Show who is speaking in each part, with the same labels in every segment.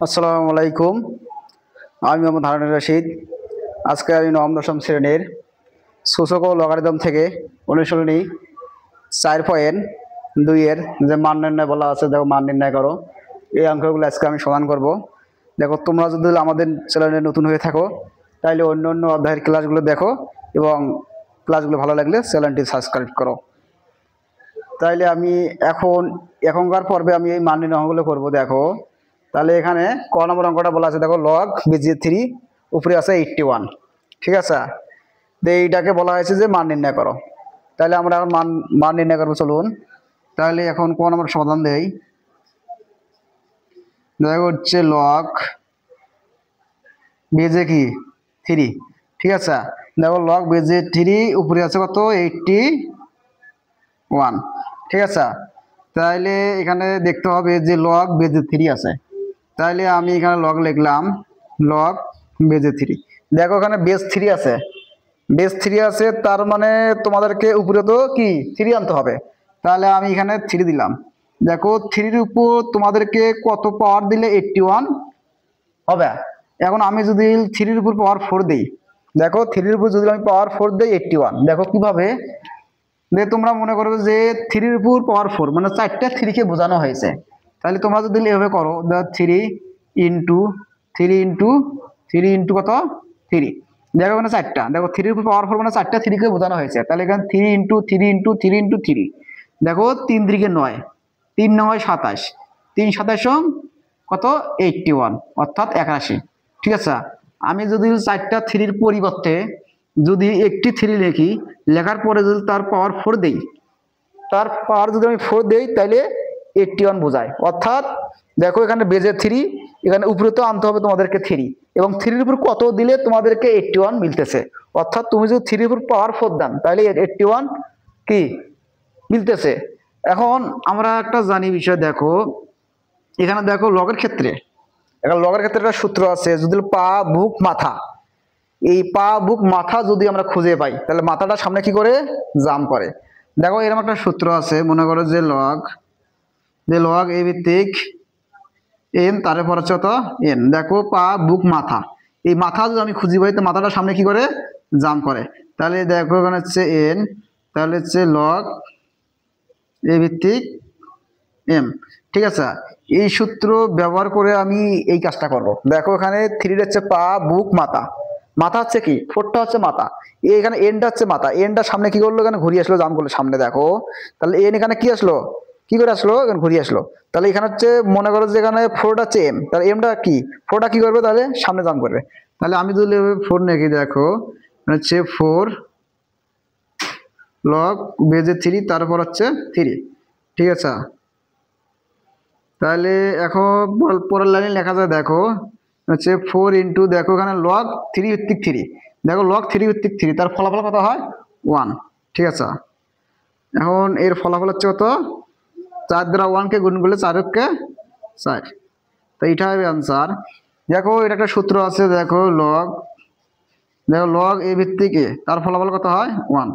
Speaker 1: আসসালামু আলাইকুম। আমি মোহাম্মদ হারুন রশিদ। আজকে আমি নবম দশম শ্রেণীর সূচক ও লগারিদম থেকে অনুশীলনী 4.2 এর যে মান নির্ণয় বলা আছে, দেখো মান নির্ণয় করো। এই অঙ্কগুলো আজকে আমি সমাধান করব। দেখো, তোমরা যদি আমাদের চ্যানেলে নতুন হয়ে থাকো তাহলে অন্য অন্য অধ্যায়ের ক্লাসগুলো দেখো এবং ক্লাসগুলো ভালো লাগলে চ্যানেলটি সাবস্ক্রাইব করো। তাইলে আমি এখনকার পর্বে আমি এই মান নির্ণয় অঙ্কগুলো করবো। দেখো, তাহলে এখানে ক নম্বর অঙ্কটা বলা আছে, দেখো লগ BG3 উপরে আছে 81। ঠিক আছে, তো এইটাকে বলা হয়েছে যে মান নির্ণয় করো। তাহলে আমরা এখন মান নির্ণয় করবো, চলুন। তাহলে এখন ক নম্বর সমাধান দেই। দেখো হচ্ছে লগ BG3। ঠিক আছে, দেখো লগ BG3 উপরে আছে কত 81। ঠিক আছে, তাহলে এখানে দেখতে হবে যে লগ BG3 আছে। তাহলে আমি এখানে লগ লিখলাম, লগ BG3। দেখো এখানে বেস 3 আছে, তার মানে তোমাদেরকে উপরে তো কি 3 আনতে হবে। তাহলে আমি এখানে 3 দিলাম। দেখো 3-র উপর তোমাদেরকে কত পাওয়ার দিলে 81 হবে। এখন আমি যদি 3-র উপর পাওয়ার 4 দিই, দেখো 3-র উপর যদি আমি পাওয়ার 4 দিই 81। দেখো কিভাবে, যে তোমরা মনে করো যে 3-র উপর পাওয়ার 4 মানে 4টা 3 কে বোঝানো হয়েছে। তাহলে তোমরা যদি এভাবে করো, 3 ইন্টু 3 ইন্টু 3 ইন্টু কত 3। দেখো এখানে 4টা, দেখো 3-র উপর পাওয়ার 4 মানে 4টা 3 কে বোঝানো হয়েছে। তাহলে এখানে 3 ইন্টু 3 ইন্টু 3 ইন্টু 3। দেখো 3 3 9, 3 9 27, 3 27 কত 81 অর্থাৎ 81। ঠিক আছে, আমি যদি 4টা 3-র পরিবর্তে যদি একটি 3 লিখি, লেখার পরে যদি তার পাওয়ার 4 দেই, তার পাওয়ার যদি আমি 4 দেই তাহলে 81 বোঝায়। অর্থাৎ দেখো এখানে বেজে 3, এখানে উপরে তো আনতে হবে তোমাদেরকে 3, এবং 3-র উপর কত দিলে তোমাদেরকে 81 মিলতেছে। অর্থাৎ তুমি যদি 3-র উপর পাওয়ার 4 দেন তাহলে 81 কি মিলতেছে। এখন আমরা একটা জানি বিষয়, দেখো এখানে দেখো লগের ক্ষেত্রে একটা সূত্র আছে, যদি পা বুক মাথা, এই পা বুক মাথা যদি আমরা খুঁজে পাই তাহলে মাথাটা সামনে কি করে জাম করে। দেখো এরকম একটা সূত্র আছে, মনে করো যে লগ এ ভিত্তিক এন, তারপর হচ্ছে কত এন। দেখো পা বুক মাথা, এই মাথা যদি আমি খুঁজে পাই তো মাথাটা সামনে কি করে জাম করে। তাহলে দেখো এখানে হচ্ছে এন, তাহলে হচ্ছে লগ এ ভিত্তিক এম। ঠিক আছে, এই সূত্র ব্যবহার করে আমি এই কাজটা করব। দেখো এখানে 3 হচ্ছে পা বুক মাথা, মাথা হচ্ছে কি 4টা হচ্ছে মাথা, এখানে এনটা হচ্ছে মাথা, এনটা সামনে কি করলো এখানে ঘুরিয়ে আসলো জাম করলো সামনে। দেখো তাহলে এন এখানে কি আসলো, কি করে আসলো এখানে ঘুরিয়ে আসলো। তাহলে এখানে হচ্ছে মনে করো যে এখানে 4টা হচ্ছে এম, তাহলে এমটা কি 4টা কি করবে তাহলে সামনে জাম করবে। তাহলে আমি যদি 4 নাকি, দেখো হচ্ছে 4 লগ বেজে 3 তারপর হচ্ছে 3। ঠিক আছে, তাহলে এখন পরের লাইনে লেখা যায়, দেখো হচ্ছে 4 ইন্টু, দেখো এখানে লগ 3 ভিত্তিক 3, দেখো লগ 3 ভিত্তিক 3, তার ফলাফল কত হয় 1। ঠিক আছে, এখন এর ফলাফল হচ্ছে কত 4 দ্বারা 1 কে গুণ করলে 4 কে 4, তো এটা হবে আনসার। দেখো এটা একটা সূত্র আছে, দেখো লগ এ ভিত্তিক এ, তার ফলাফল কত হয় 1।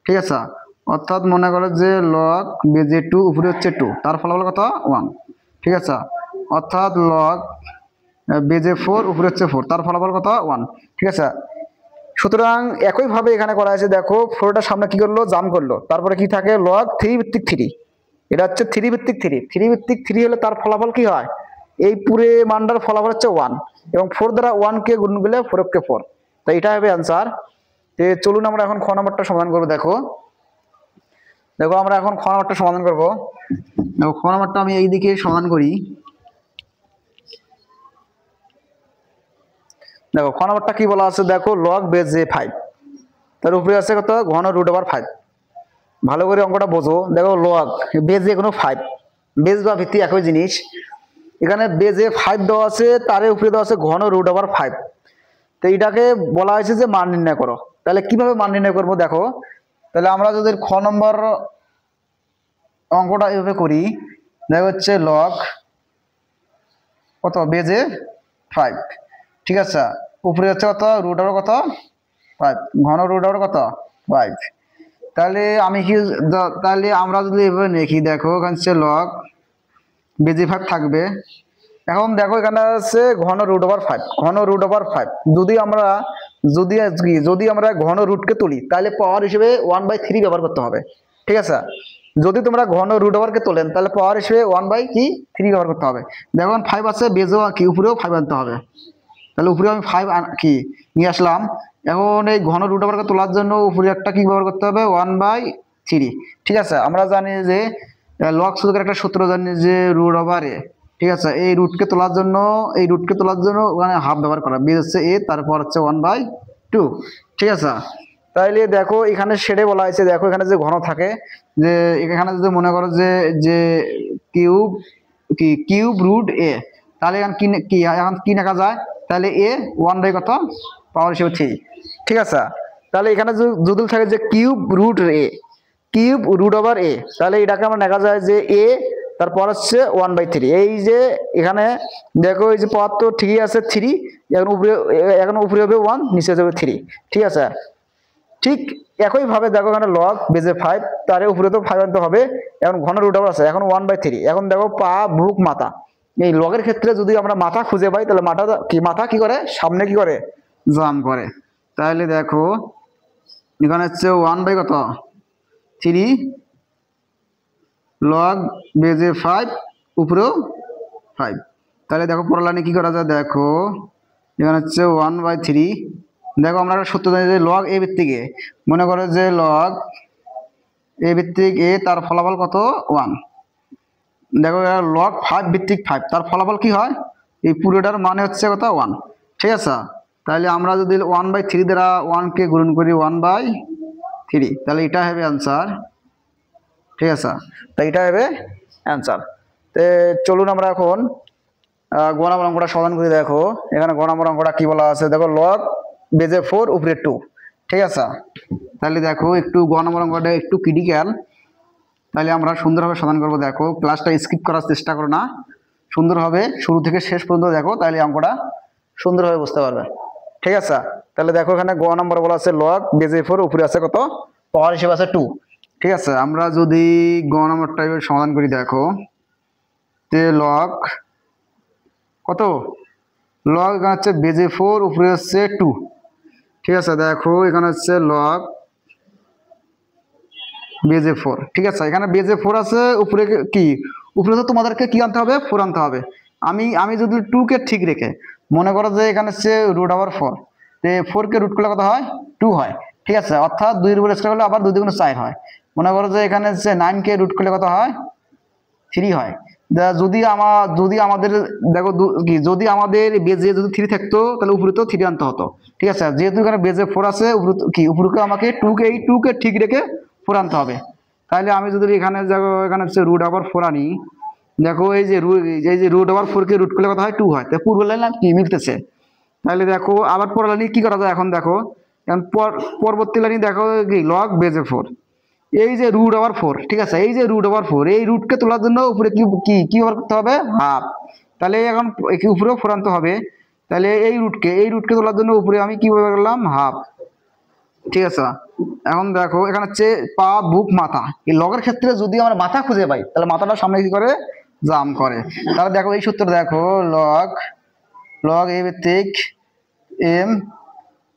Speaker 1: ঠিক আছে, অর্থাৎ মনে করো যে লগ বেজে 2 উপরে হচ্ছে 2, তার ফলাফল কত 1। ঠিক আছে, অর্থাৎ লগ বেজে 4 উপরে হচ্ছে 4, তার ফলাফল কত 1। ঠিক আছে, সুতরাং একইভাবে এখানে করা হয়েছে। দেখো 4টার সামনে কি করলো জাম করলো, তারপরে কি থাকে লগ 3 ভিত্তিক 3, এটা হচ্ছে 3 ভিত্তিক 3, 3 ভিত্তিক 3 হলে তার ফলাফল কি হয়, এই পুরে মানটার ফলাফল হচ্ছে 1, এবং 4 দ্বারা 1 কে গুণ করলে 4 কে 4, তো এটা হবে আনসার। চলুন আমরা এখন খ নম্বরটা সমাধান করবো। দেখো আমরা এখন খ নম্বরটা সমাধান করবো। দেখো খ নম্বরটা আমি এইদিকে সমাধান করি। দেখো খ নম্বরটা কি বলা আছে, দেখো লগ বেজে 5, তার উপরে আছে কত ঘন √5। ভালো করে অঙ্কটা বোঝো। দেখো লগ বেজে কোনো 5, বেজ বা ভিত্তি একই জিনিস। এখানে বেজে 5 দেওয়া আছে, তার উপরে দেওয়া আছে ঘন √5। তো এটাকে বলা হয়েছে যে মান নির্ণয় করো। তাহলে কিভাবে মান নির্ণয় করবো, দেখো তাহলে আমরা যদি খ নম্বর অঙ্কটা এভাবে করি, দেখো হচ্ছে লগ কত বেজে 5। ঠিক আছে, উপরে হচ্ছে কত √কত 5, ঘন √কত 5। তাহলে আমি কি, তাহলে আমরা যদি এভাবে লিখি, দেখো এখানে হচ্ছে লগ বেজে 5 থাকবে। এখন দেখো এখানে আছে ঘন রুট ওভার 5, ঘন রুট ওভার 5 যদি আমরা ঘন রুটকে তুলি তাহলে পাওয়ার হিসেবে 1/3 ব্যবহার করতে হবে, ঠিক আছে। যদি তোমরা ঘন রুট ওভারকে তোলেন তাহলে পাওয়ার হিসেবে 1/3 ব্যবহার করতে হবে। দেখো 5 আছে, বেজেও কি উপরেও 5 আনতে হবে, তাহলে উপরে আমি 5 কি নিয়ে আসলাম। এখন এই ঘন রুট ওভারকে তোলার জন্য উপরে একটা কি ব্যবহার করতে হবে, 1/3, ঠিক আছে। আমরা জানি যে লগ সূত্রের একটা সূত্র জানি যে রুট ওভার এ, ঠিক আছে। এই রুটকে তোলার জন্য ওখানে হাফ ব্যবহার করা, বেজ হচ্ছে এ, তারপর হচ্ছে 1/2, ঠিক আছে। তাইলে দেখো এখানে শেডে বলা হয়েছে, দেখো এখানে যে ঘন থাকে, যে এখানে যদি মনে করো যে যে কিউব রুট এ, তাহলে এখন কি লেখা যায়, তাহলে এ 1 বাই কত পাওয়ার হিসেবে 3, ঠিক আছে। তাহলে এখানে যদি থাকে যে cube root A, cube root over a, তাহলে এটাকে আমরা লেখা যায় যে এ তারপর হচ্ছে 1/3। এই যে এখানে দেখো এই যে পাওয়ার তো ঠিকই আছে 3, এখন উপরে হবে 1, নিচে যাবে 3, ঠিক আছে। ঠিক একইভাবে দেখো এখানে লগ বেজে 5, তার উপরে তো 5 আনতে হবে। এখন ঘন রুট ওভার আছে, এখন 1/3। এখন দেখো পা বুক মাথা, এই লগের ক্ষেত্রে যদি আমরা মাথা খুঁজে পাই তাহলে মাথা কি করে, সামনে কি করে, জাম করে। তাহলে দেখো এখানে হচ্ছে 1/3 লগ বেজে 5, উপরেও 5। তাহলে দেখো পরের লাইনে কি করা যায়, দেখো এখানে হচ্ছে 1/3। দেখো আমরা একটা সূত্র জানি যে লগ এ ভিত্তিক এ, মনে করো যে লগ এ ভিত্তিক এ, তার ফলাফল কত, 1। দেখো লগ 5 ভিত্তিক 5, তার ফলাফল কি হয়, এই পুরোটার মানে হচ্ছে কত, 1, ঠিক আছে। তাহলে আমরা যদি 1/3 দ্বারা 1কে গুণন করি 1/3, তাহলে এটা হবে অ্যান্সার, ঠিক আছে। তাই এটা হবে অ্যান্সার। তো চলুন আমরা এখন গ নম্বর অঙ্কটা সমাধান করে। দেখো এখানে গ নম্বর অঙ্কটা কি বলা আছে, দেখো লগ বেজে 4 উপরে 2, ঠিক আছে। তাহলে দেখো একটু গ নম্বর অঙ্কটা একটু ক্রিটিক্যাল, তাহলে আমরা সুন্দরভাবে সমাধান করবো। দেখো ক্লাসটা স্কিপ করার চেষ্টা করো না, সুন্দরভাবে শুরু থেকে শেষ পর্যন্ত দেখো, তাহলে অঙ্কটা সুন্দরভাবে বুঝতে পারবে, ঠিক আছে। তাহলে দেখো এখানে গ নম্বর বলা আছে লগ বেজে 4, উপরে আছে কত, পাওয়ার হিসেবে আছে 2, ঠিক আছে। আমরা যদি গ নম্বরটা সমাধান করি, দেখো তে লগ কত, লগ এখানে হচ্ছে বেজে 4, উপরে হচ্ছে 2, ঠিক আছে। দেখো এখানে হচ্ছে লগ বেজে 4, ঠিক আছে। এখানে বেজে 4 আছে, উপরে কি, উপরে তো তোমাদেরকে কি আনতে হবে, 4 আনতে হবে। আমি যদি 2কে ঠিক রেখে মনে করো যে এখানে হচ্ছে রুট ওভার 4, 4কে রুট করলে কত হয়, 2 হয়, ঠিক আছে। অর্থাৎ 2 এর উপর স্কয়ার করলে আবার 2 দ্বিগুণ 4 হয়। মনে করো যে এখানে হচ্ছে 9কে রুট করলে কত হয়, 3 হয়। যদি আমাদের দেখো যদি আমাদের বেজে যদি 3 থাকতো তাহলে উপরে তো 3 আনতে হতো, ঠিক আছে। যেহেতু এখানে বেজে 4 আছে, উপরে আমাকে 2কে ঠিক রেখে 4 আনতে হবে। তাহলে আমি যদি এখানে দেখো এখানে হচ্ছে রুট ওভার 4 আনি, দেখো এই যে রুট ওভার 4কে রুট করলে কত হয়, 2 হয়। তো পূর্ব লাইন কি মিলতেছে। তাহলে দেখো আবার পরের লাইনে কি করা যায়, এখন দেখো এখন পরবর্তী লাইনে দেখো কি লগ বেজে 4, এই যে রুট ওভার 4, ঠিক আছে। এই যে রুট ওভার 4, এই রুটকে তোলার জন্য উপরে কি কি কি ব্যবহার করতে হবে, হাফ। তাহলে এখন উপরেও 4 আনতে হবে, তাহলে এই রুটকে তোলার জন্য উপরে আমি কি ব্যবহার করলাম, হাফ, ঠিক আছে। এখন দেখো এখানে হচ্ছে পা বুক মাথা, এই লগের ক্ষেত্রে যদি আমরা মাথা খুঁজে পাই তাহলে মাথাটা সামনে কি করে, জাম করে। তাহলে দেখো এই সূত্র, দেখো লগ লগ এ ভিত্তিক এম,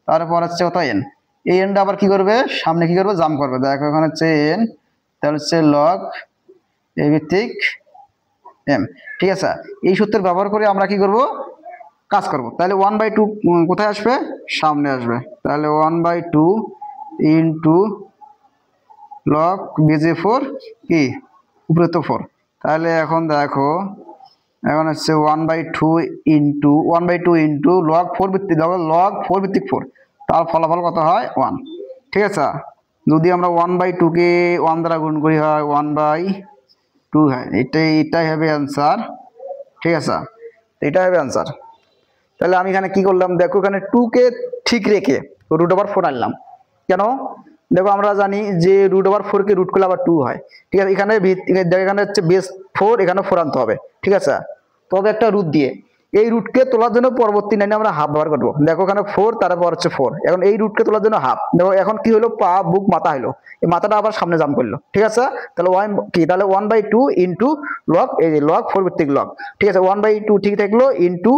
Speaker 1: তারপর হচ্ছে কত এন, এই এনটা আবার কি করবে, সামনে কি করবে, জাম করবে। দেখো এখানে হচ্ছে এন, তাহলে হচ্ছে লগ এ ভিত্তিক এম, ঠিক আছে। এই সূত্র ব্যবহার করে আমরা কি করব, কাজ করব। তাহলে 1/2 কোথায় আসবে, সামনে আসবে। তাহলে 1/2 ইন্টু লগ বেজে 4 কি, উপরে তো 4। তাহলে এখন দেখো এখন হচ্ছে 1/2 ইন্টু লগ 4 ভিত্তিক, লগ 4 ভিত্তিক 4, তার ফলাফল কত হয়, 1, ঠিক আছে। যদি আমরা 1/2কে 1 দ্বারা গুণ করি হয় 1/2 হয়, এটাই হবে অ্যান্সার, ঠিক আছে। এটাই হবে অ্যান্সার। তাহলে আমি এখানে কি করলাম, দেখো এখানে 2কে ঠিক রেখে রুট ওভার 4 আনলাম, কেন, দেখো আমরা জানি যে রুট ওভার 4কে রুট করলে আবার 2 হয়, ঠিক আছে। এখানে হচ্ছে বেস 4, এখানে 4 আনতে হবে, ঠিক আছে। তবে একটা রুট দিয়ে এই রুটকে তোলার জন্য পরবর্তী লাইনে আমরা হাফ ব্যবহার করবো। দেখো এখানে 4, তারপর হচ্ছে 4। এখন এই রুটকে তোলার জন্য হাফ। দেখো এখন কি হলো, পা বুক মাথা হলো, এই মাথাটা আবার সামনে জাম্প করলো। ঠিক আছে, তাহলে তাহলে 1/2 ইন্টু লগ, এই যে লগ 4 ভিত্তিক লগ। ঠিক আছে, 1/2 ঠিক থাকলো ইন্টু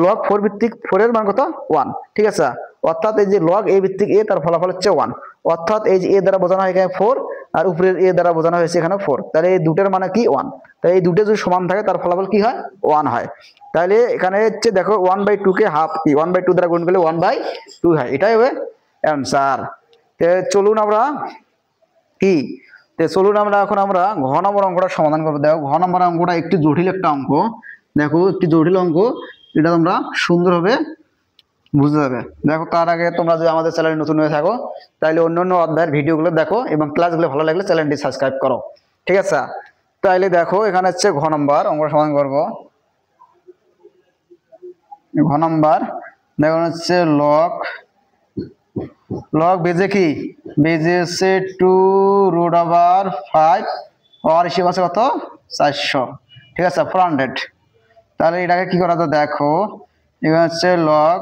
Speaker 1: লগ 4 ভিত্তিক 4 এর মান কত 1। ঠিক আছে, অর্থাৎ এই যে লগ এ ভিত্তিক এ, তার ফলাফল হচ্ছে 1। অর্থাৎ এই যে এ দ্বারা বোঝানো হয় এখানে 4, আর উপরের এ দ্বারা বোঝানো হয়েছে এখানে 4। তাহলে এই দুটের মানে কি 1। তাই এই দুটো যদি সমান থাকে তার ফলাফল কি হয় 1 হয়। তাহলে এখানে হচ্ছে দেখো 1/2 কে হাফ কি 1/2 দ্বারা গুণ করলে 1/2 হয়, এটাই হবে অ্যান্সার। চলুন আমরা কি চলুন আমরা এখন আমরা ঘ নম্বর অঙ্কটা সমাধান করবো। দেখো ঘ নম্বর অঙ্কটা একটু জটিল একটা অঙ্ক। দেখো একটি জটিল অঙ্ক, এটা তোমরা সুন্দরভাবে বুঝতে যাবে। দেখো তার আগে তোমরা যদি আমাদের চ্যানেলে নতুন হয়ে থাকো তাহলে অন্যান্য অধ্যায়ের ভিডিওগুলো দেখো এবং ক্লাসগুলো ভালো লাগলে চ্যানেলটি সাবস্ক্রাইব করো। ঠিক আছে, তাহলে দেখো এখানে হচ্ছে ঘ নম্বর অঙ্ক সমাধান করব। ঘ নম্বর দেখো হচ্ছে লগ বেজে কি বেজে হচ্ছে 2√5 আর হিসেবে আছে কত 400। ঠিক আছে 400। তাহলে এটাকে কি করা যায়, দেখো এখানে হচ্ছে লগ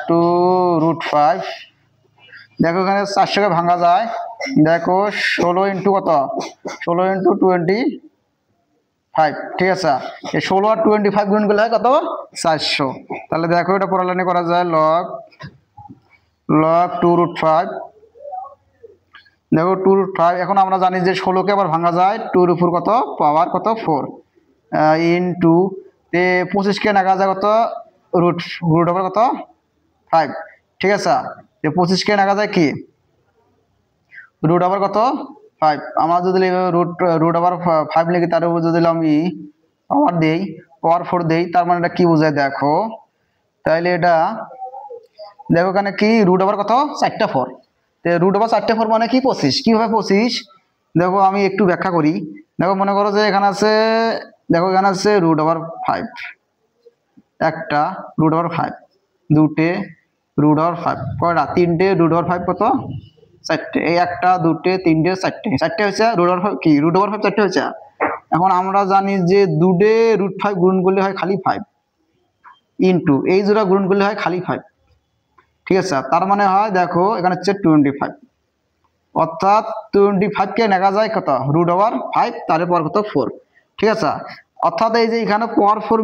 Speaker 1: 2√5। দেখো এখানে 400কে ভাঙা যায়। দেখো 16 ইন্টু কত 16 ইন্টু 25। ঠিক আছে, এই 16 আর 25 গুণ করলে হয় কত 400। তাহলে দেখো এটা পরের লাইনে করা যায় লগ 2√5। দেখো 2√5। এখন আমরা জানি যে 16কে আবার ভাঙা যায় 2 এর উপর কত পাওয়ার কত 4 ইন্টু 25কে নাগা যায় কত রুট ওভার কত 5। ঠিক আছে, 25কে নাগা যায় কি রুট ওভার কত 5। আমরা যদি রুট ওভার 5 লিখি, তার উপর যদি আমি পাওয়ার দেই পাওয়ার 4 দেই, তার মানে এটা কি বোঝায় দেখো। তাহলে এটা দেখো এখানে কি রুট ওভার কত 4টা 4। রুট ওভার 4টা 4 মানে কি 25। কিভাবে 25 দেখো আমি একটু ব্যাখ্যা করি। দেখো মনে করো যে এখানে আছে, দেখো এখানে আছে রুট ওভার 5, একটা রুট ওভার 5, দুটে রুট ওভার 5, কয়টা তিনটে রুট ওভার 5 কত 4টে। এই একটা দুটে তিনটে চারটে হয়েছে রুট ওভার 5 কি রুট ওভার 5 4টে হয়েছে। এখন আমরা জানি যে দুটে √5 গুণ করলে হয় খালি 5 ইন্টু এই জোড়া গুণ করলে হয় খালি 5। ঠিক আছে, তার মানে হয় দেখো এখানে হচ্ছে 25। অর্থাৎ 25কে নেওয়া যায় কত রুট ওভার 5, তারপর কত 4। ঠিক আছে, অর্থাৎ এই যে এখানে পাওয়ার 4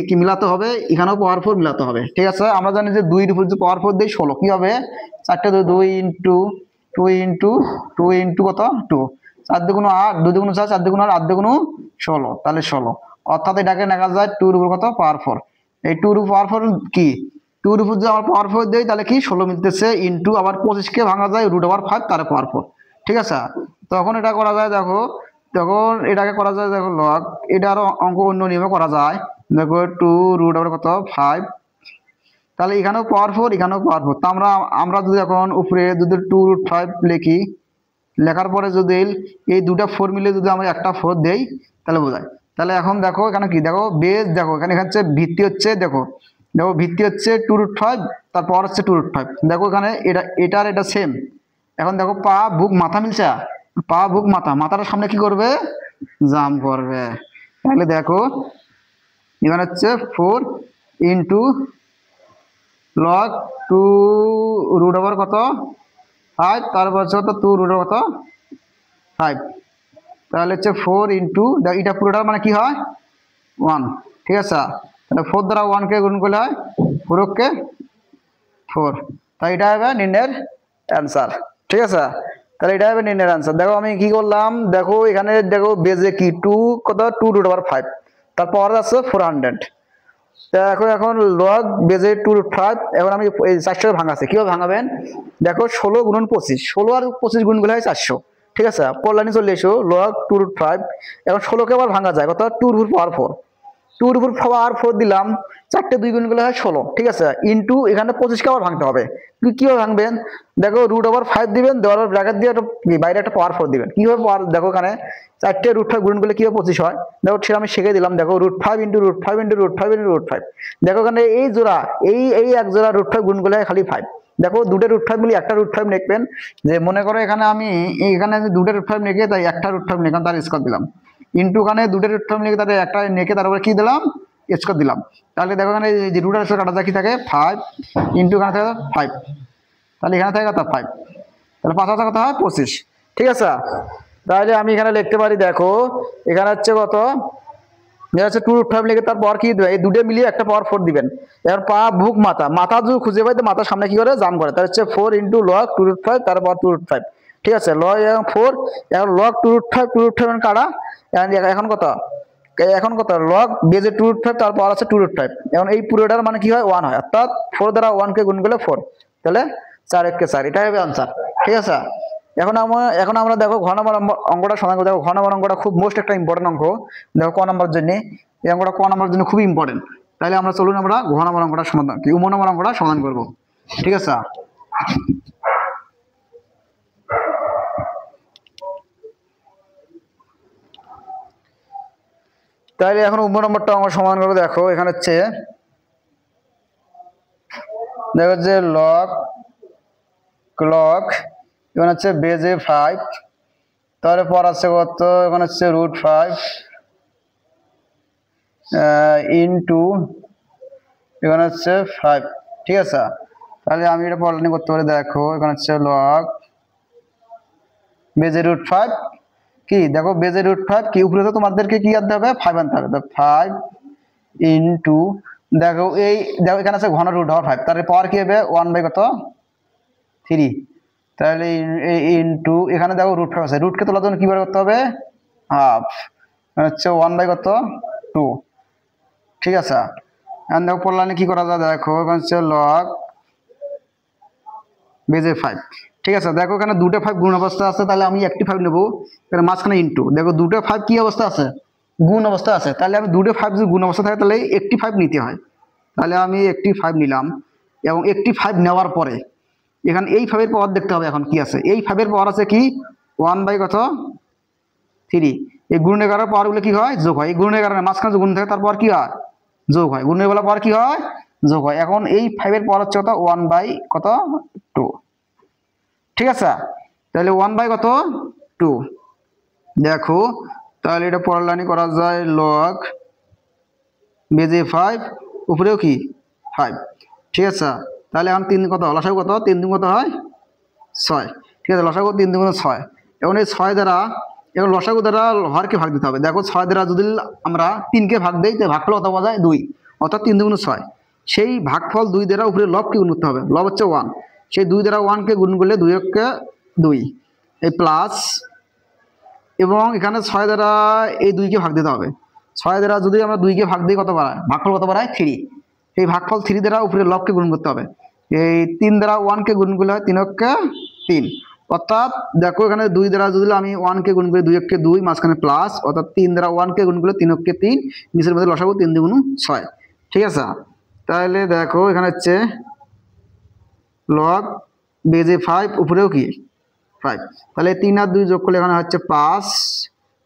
Speaker 1: কি মিলাতে হবে, এখানেও পাওয়ার 4 মিলাতে হবে। ঠিক আছে, আমরা জানি যে 2 এর উপর যে পাওয়ার 4 দেই 16 কি হবে 4টে 2 ইন্টু 2 ইন্টু কত 2, 4 দুগুণ 8, 2 দুগুণ 4, 4 দুগুণ 8, 8 দুগুণ 16, তাহলে 16। অর্থাৎ এটাকে নেওয়া যায় 2 এর উপর কত পাওয়ার 4। এই 2 এর উপর পাওয়ার 4 কি 2 এর উপর যদি আমরা পাওয়ার 4 দেই তাহলে কি 16 মিলতেছে ইন্টু আবার 25কে ভাঙা যায় রুট ওভার 5 তার পাওয়ার 4। ঠিক আছে, তখন এটা করা যায় দেখো, তখন এটাকে করা যায় দেখো লগ, এটা আরো অঙ্ক অন্য নিয়মে করা যায়। দেখো 2 রুট ওভার কত 5, তাহলে এখানেও পাওয়ার 4 এখানেও পাওয়ার 4। তা আমরা যদি এখন উপরে যদি 2√5 লিখি, লেখার পরে যদি এই দুটা 4 মিলে যদি আমরা একটা 4 দেই তাহলে বোঝায়। তাহলে এখন দেখো এখানে কি দেখো বেস, দেখো এখানে হচ্ছে ভিত্তি হচ্ছে, দেখো ভিত্তি হচ্ছে 2√5, তার পাওয়ার হচ্ছে 2√5। দেখো এখানে এটা সেম। এখন দেখো পা বুক মাথা মিলছে, পা বুক মাথার সামনে কি করবে জাম্প করবে। তাহলে দেখো এখানে হচ্ছে 4 ইন্টু লগ 2 রুট ওভার কত 5, তারপর হচ্ছে কত 2 রুট ওভার কত 5। তাহলে হচ্ছে 4 ইন্টু এটা পুরোটা মানে কি হয় 1। ঠিক আছে, তাহলে 4 দ্বারা 1কে গুণ করলে হয় 4কে 4। তাই এটা হবে নির্ণয়ের অ্যান্সার। ঠিক আছে, তাহলে এটা হবে নির্ণয়ের অ্যান্সার। দেখো আমি কি করলাম, দেখো এখানে দেখো বেজে কি 2 কত 2 রুট ওভার 5, তারপর আছে 400। এখন লগ বেজে 2√5। এখন আমি এই 400 ভাঙাছে, কিভাবে ভাঙাবেন দেখো 16 গুণন 25, 16 আর 25 গুণ করলে হয় 400। ঠিক আছে, পর লাইনে চলে এসো লগ 2√5। এখন 16কে আবার ভাঙা যায় কত 2 এর উপর পাওয়ার 4, 2 এর উপর পাওয়ার 4 দিলাম, 4টে 2 গুণ করলে হয় 16। ঠিক আছে, ইন্টু এখানে 25কে আবার ভাঙতে হবে। কিভাবে ভাঙবেন দেখো রুট ওভার 5 দিবেন, দেওয়ার ব্র্যাকেট দিয়ে বাইরে একটা পাওয়ার 4 দিবেন। কিভাবে পাওয়ার দেখো এখানে 4টে √5 গুণ করলে কিভাবে 25 হয় দেখো, সেটা আমি শিখে দিলাম। দেখো √5 ইন্টু √5 ইন্টু √5 ইন্টু √5। দেখো এখানে এই জোড়া এই এক জোড়া √5 গুণ করলে খালি 5। দেখো দুটো √5 মিলে একটা √5 লিখবেন। যে মনে করো এখানে আমি এখানে দুটো √5 লিখে তাই একটা √5 লিখলাম, তার স্কোয়ার দিলাম, ইন্টু ওখানে দুটো √5 লিখে তার একটা লিখে তারপরে কি দিলাম স্কোয়ার দিলাম। তাহলে দেখো এখানে যে রুট আর স্কোয়ার কাটা যায় কি থাকে 5 ইন্টু এখানে থাকে 5, তাহলে এখানে থাকে কত 5, তাহলে 5 হাজার কত হয় 25। ঠিক আছে, তাহলে আমি এখানে লিখতে পারি দেখো এখানে হচ্ছে কত, এটা হচ্ছে 2√5 লিখে তারপর কি দেবে, এই দুটো মিলিয়ে একটা পাওয়ার 4 দিবেন। এবার পা বুক মাথা, মাথা যদি খুঁজে পাই তো মাথার সামনে কি করে জাম করে, তার হচ্ছে 4 ইন্টু লগ 2√5 তারপর 2√5। ঠিক আছে, লগ এবং 4 এখন লগ 2√5 কাটা, এখন কত, এখন কত লগ বেজে 2√5 তারপর আছে 2√5, এখন এই পুরোটার মানে কি হয় 1 হয়, অর্থাৎ 4 দ্বারা 1 কে গুণ করলে 4, তাহলে 4 1 কে 4, এটাই হবে आंसर। ঠিক আছে, এখন আমরা দেখো ঘ নম্বর অঙ্কটা সমাধান করব। দেখো ঘ নম্বর অঙ্কটা খুব মোস্ট একটা ইম্পর্টেন্ট অঙ্ক, দেখো ক নম্বরের জন্য এই অঙ্কটা ক নম্বরের জন্য খুবই ইম্পর্টেন্ট। তাহলে আমরা চলুন আমরা ঘ নম্বর অঙ্কটা সমাধান কি উম নম্বর অঙ্কটা সমাধান করব। ঠিক আছে, তাহলে এখন উম নম্বরটা অঙ্ক সমাধান করব। দেখো এখানে হচ্ছে দেখো যে লগ ক্লক এখানে হচ্ছে বেজে 5, তারপর আছে কত এখানে হচ্ছে √5 ইনটু এখানে হচ্ছে 5। ঠিক আছে, তাহলে আমি এটা পড়ালেখা করতে পারি। দেখো এখানে হচ্ছে লগ বেজে √5 কি, দেখো বেজে √5 কি উপরে তো তোমাদেরকে কি আনতে হবে 5 আনতে হবে, তো 5 ইনটু দেখো এই দেখো এখানে আছে ঘন রুট হওয়ার 5, তার পাওয়ার কি হবে 1 কত 3, তাহলে ইনটু এখানে দেখো √5 আছে, রুটকে তোলার জন্য কি বার করতে হবে হাফ, মানে হচ্ছে 1 কত 2। ঠিক আছে, এখন দেখো পড়লানে কি করা যায়, দেখো এখানে হচ্ছে লগ বেজে 5। ঠিক আছে, দেখো এখানে দুটো 5 গুণ অবস্থা আছে, তাহলে আমি একটি 5 নেবো, এখানে মাঝখানে ইনটু দেখো দুটো 5 কি অবস্থা আছে গুণ অবস্থা আছে, তাহলে আমি দুটো 5 যদি গুণ অবস্থা থাকে তাহলে একটি 5 নিতে হয়, তাহলে আমি একটি 5 নিলাম। এবং একটি 5 নেওয়ার পরে এখানে এই 5 এর পাওয়ার দেখতে হবে এখন কি আছে, এই 5 এর পাওয়ার আছে কি 1 কত 3, এই গুণের কারণে পাওয়ার গুলো কি হয় যোগ হয়, এই গুণের কারণে মাঝখানে গুণ থাকে তারপর কি হয় যোগ হয়, গুণের বেলা পাওয়ার কি হয় যোগ হয়। এখন এই 5 এর পাওয়ার হচ্ছে কত 1 কত 2। ঠিক আছে, তাহলে 1 কত 2। দেখো তাহলে এটা পড়ালানি করা যায় লগ বেজে 5 উপরেও কি 5। ঠিক আছে, তাহলে এখন 3 কত লসাগু কত 3 2 কত হয় 6। ঠিক আছে, লসাগু 3 2 6, এখন এই 6 দ্বারা এখন লসাগু দ্বারা হরকে ভাগ দিতে হবে। দেখো 6 দ্বারা যদি আমরা 3 কে ভাগ দেই তাহলে ভাগফল কত পাওয়া যায় 2, অর্থাৎ 3 2 6, সেই ভাগফল 2 দ্বারা উপরে লবকে গুণ করতে হবে, লব হচ্ছে 1, সেই 2 দ্বারা 1 কে গুণ করলে 2 কে 2 এই প্লাস, এবং এখানে 6 দ্বারা এই 2 কে ভাগ দিতে হবে, 6 দ্বারা যদি আমরা 2 কে ভাগ দিই কত বাড়ায় ভাগফল কত বাড়ায় 3, এই ভাগফল 3 দ্বারা উপরে লবকে গুণ করতে হবে, এই 3 দ্বারা 1 কে গুণ করলে হয় 3 কে 3, অর্থাৎ দেখো এখানে 2 দ্বারা যদি আমি 1 কে গুণ করি 2 কে 2 মাঝখানে প্লাস, অর্থাৎ 3 দ্বারা 1 কে গুণ করলে 3 কে 3, নিচের মধ্যে লসাগু 3 2 6। ঠিক আছে, তাহলে দেখো এখানে হচ্ছে লগ বেজে 5 উপরেও কি 5, তাহলে 3 আর 2 যোগ করলে এখানে হচ্ছে 5,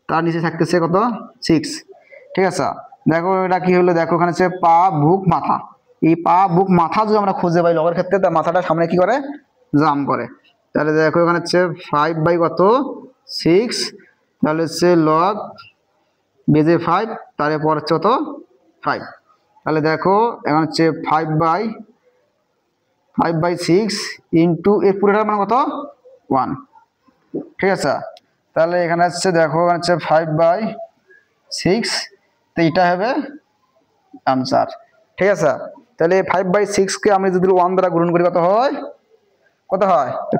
Speaker 1: তার নিচে থাকতেছে কত 6। ঠিক আছে, দেখো এটা কি হলো, দেখো এখানে হচ্ছে পা বুক মাথা, এই পা বুক মাথা যদি আমরা খুঁজে পাই লগের ক্ষেত্রে তার মাথাটা সামনে কি করে জাম করে, তাহলে দেখো এখানে হচ্ছে 5 কত 6, তাহলে হচ্ছে লগ বেজে 5 তারপর হচ্ছে কত 5, তাহলে দেখো এখন হচ্ছে 5/6 ইন্টু এর পুরোটার মানে কত 1। ঠিক আছে, তাহলে এখানে হচ্ছে দেখো এখানে হচ্ছে 5/6, তো এটা হবে আনসার। ঠিক আছে, তাহলে 5/6 কে আমি যদি 1 দ্বারা গুণ করি কত হয়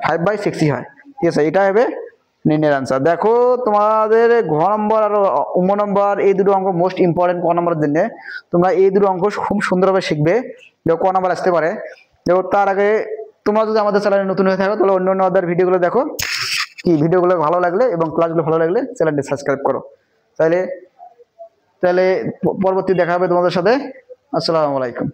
Speaker 1: 5/6ই হয়। ঠিক আছে, এটা হবে নির্ণয়ের আনসার। দেখো তোমাদের ঘ নম্বর আর উম নম্বর এই দুটো অঙ্ক মোস্ট ইম্পর্টেন্ট ক নম্বরের জন্য, তোমরা এই দুটো অঙ্ক খুব সুন্দরভাবে শিখবে, দেখো ক নম্বর আসতে পারে। দেখো তার আগে তোমরা যদি আমাদের চ্যানেলে নতুন হয়ে থাকো তাহলে অন্য আদার ভিডিওগুলো দেখো, কি ভিডিওগুলো ভালো লাগলে এবং ক্লাসগুলো ভালো লাগলে চ্যানেলটি সাবস্ক্রাইব করো। তাহলে পরবর্তী দেখা হবে তোমাদের সাথে। আসসালামু আলাইকুম।